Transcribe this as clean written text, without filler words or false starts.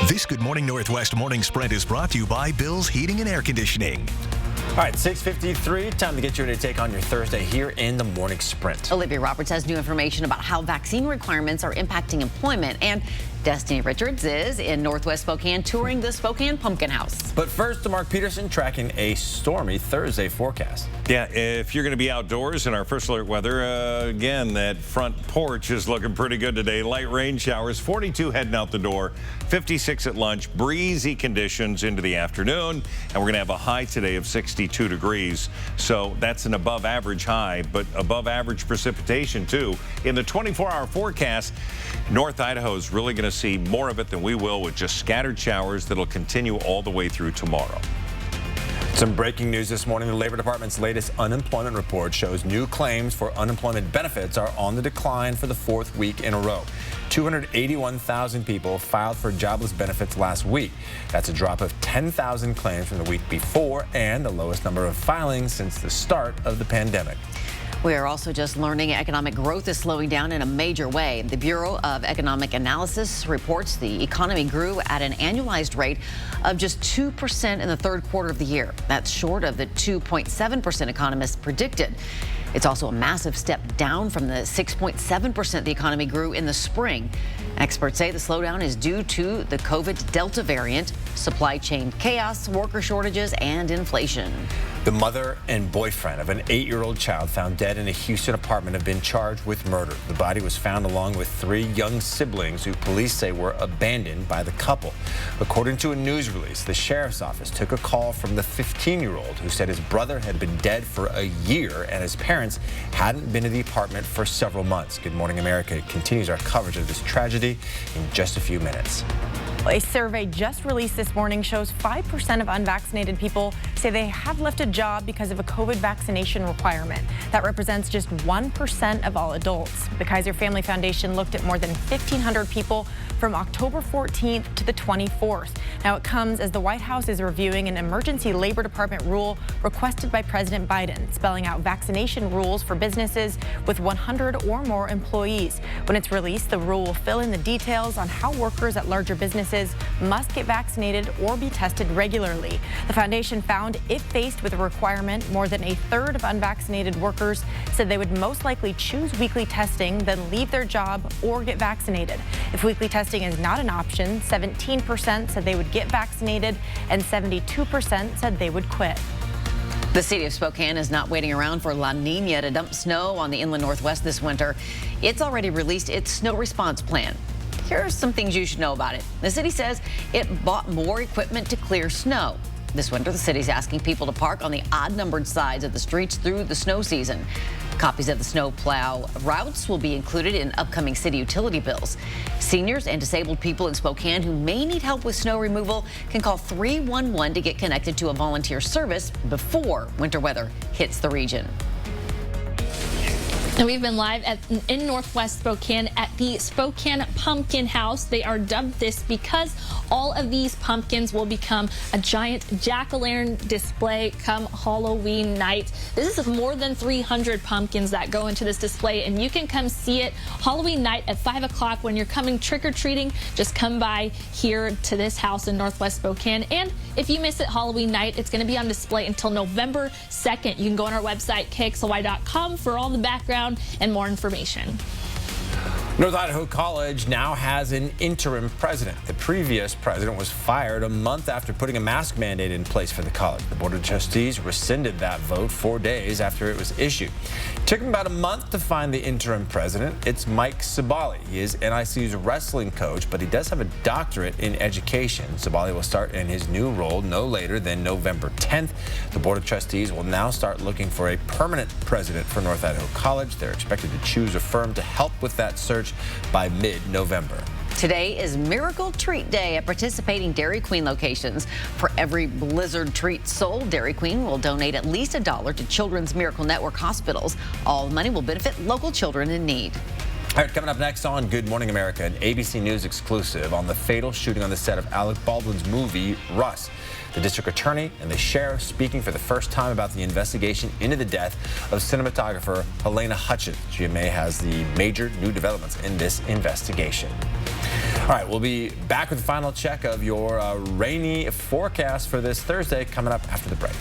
This Good Morning Northwest Morning Sprint is brought to you by Bill's Heating and Air Conditioning. All right, 6:53, time to get you ready to take on your Thursday here in the Morning Sprint. Olivia Roberts has new information about how vaccine requirements are impacting employment, and Destiny Richards is in Northwest Spokane touring the Spokane Pumpkin House. But first, to Mark Peterson tracking a stormy Thursday forecast. Yeah, if you're going to be outdoors in our first alert weather, again, that front porch is looking pretty good today. Light rain showers, 42 heading out the door, 56 at lunch, breezy conditions into the afternoon, and we're going to have a high today of 62 degrees. So that's an above average high, but above average precipitation too. In the 24-hour forecast, North Idaho is really going to see more of it than we will, with just scattered showers that'll continue all the way through tomorrow. Some breaking news this morning. The Labor Department's latest unemployment report shows new claims for unemployment benefits are on the decline for the fourth week in a row. 281,000 people filed for jobless benefits last week. That's a drop of 10,000 claims from the week before and the lowest number of filings since the start of the pandemic. We are also just learning economic growth is slowing down in a major way. The Bureau of Economic Analysis reports the economy grew at an annualized rate of just 2% in the third quarter of the year. That's short of the 2.7% economists predicted. It's also a massive step down from the 6.7% the economy grew in the spring. Experts say the slowdown is due to the COVID Delta variant, supply chain chaos, worker shortages, and inflation. The mother and boyfriend of an 8-year-old child found dead in a Houston apartment have been charged with murder. The body was found along with 3 young siblings who police say were abandoned by the couple. According to a news release, the sheriff's office took a call from the 15-year-old who said his brother had been dead for a year and his parents hadn't been to the apartment for several months. Good Morning America continues our coverage of this tragedy in just a few minutes. A survey just released this morning shows 5% of unvaccinated people say they have left a job because of a COVID vaccination requirement. That represents just 1% of all adults. The Kaiser Family Foundation looked at more than 1,500 people from October 14th to the 24th. Now it comes as the White House is reviewing an emergency Labor Department rule requested by President Biden, spelling out vaccination rules for businesses with 100 or more employees. When it's released, the rule will fill in the details on how workers at larger businesses must get vaccinated or be tested regularly. The foundation found if faced with a requirement, more than a third of unvaccinated workers said they would most likely choose weekly testing than leave their job or get vaccinated. If weekly testing is not an option, 17% said they would get vaccinated and 72% said they would quit. The city of Spokane is not waiting around for La Nina to dump snow on the inland Northwest this winter. It's already released its snow response plan. Here are some things you should know about it. The city says it bought more equipment to clear snow. This winter, the city's asking people to park on the odd-numbered sides of the streets through the snow season. Copies of the snow plow routes will be included in upcoming city utility bills. Seniors and disabled people in Spokane who may need help with snow removal can call 311 to get connected to a volunteer service before winter weather hits the region. And we've been live in Northwest Spokane at the Spokane Pumpkin House. They are dubbed this because all of these pumpkins will become a giant jack-o'-lantern display come Halloween night. This is more than 300 pumpkins that go into this display, and you can come see it Halloween night at 5 o'clock when you're coming trick-or-treating. Just come by here to this house in Northwest Spokane. And if you miss it Halloween night, it's going to be on display until November 2nd. You can go on our website, KXLY.com, for all the background and more information. North Idaho College now has an interim president. The previous president was fired a month after putting a mask mandate in place for the college. The Board of Trustees rescinded that vote 4 days after it was issued. It took him about a month to find the interim president. It's Mike Sabali. He is NIC's wrestling coach, but he does have a doctorate in education. Sabali will start in his new role no later than November 10th. The Board of Trustees will now start looking for a permanent president for North Idaho College. They're expected to choose a firm to help with that search by mid-November. Today is Miracle Treat Day at participating Dairy Queen locations. For every Blizzard treat sold, Dairy Queen will donate at least $1 to Children's Miracle Network hospitals. All the money will benefit local children in need. All right, coming up next on Good Morning America, an ABC News exclusive on the fatal shooting on the set of Alec Baldwin's movie, Russ. The district attorney and the sheriff speaking for the first time about the investigation into the death of cinematographer Helena Hutchins. GMA has the major new developments in this investigation. All right, we'll be back with the final check of your rainy forecast for this Thursday coming up after the break.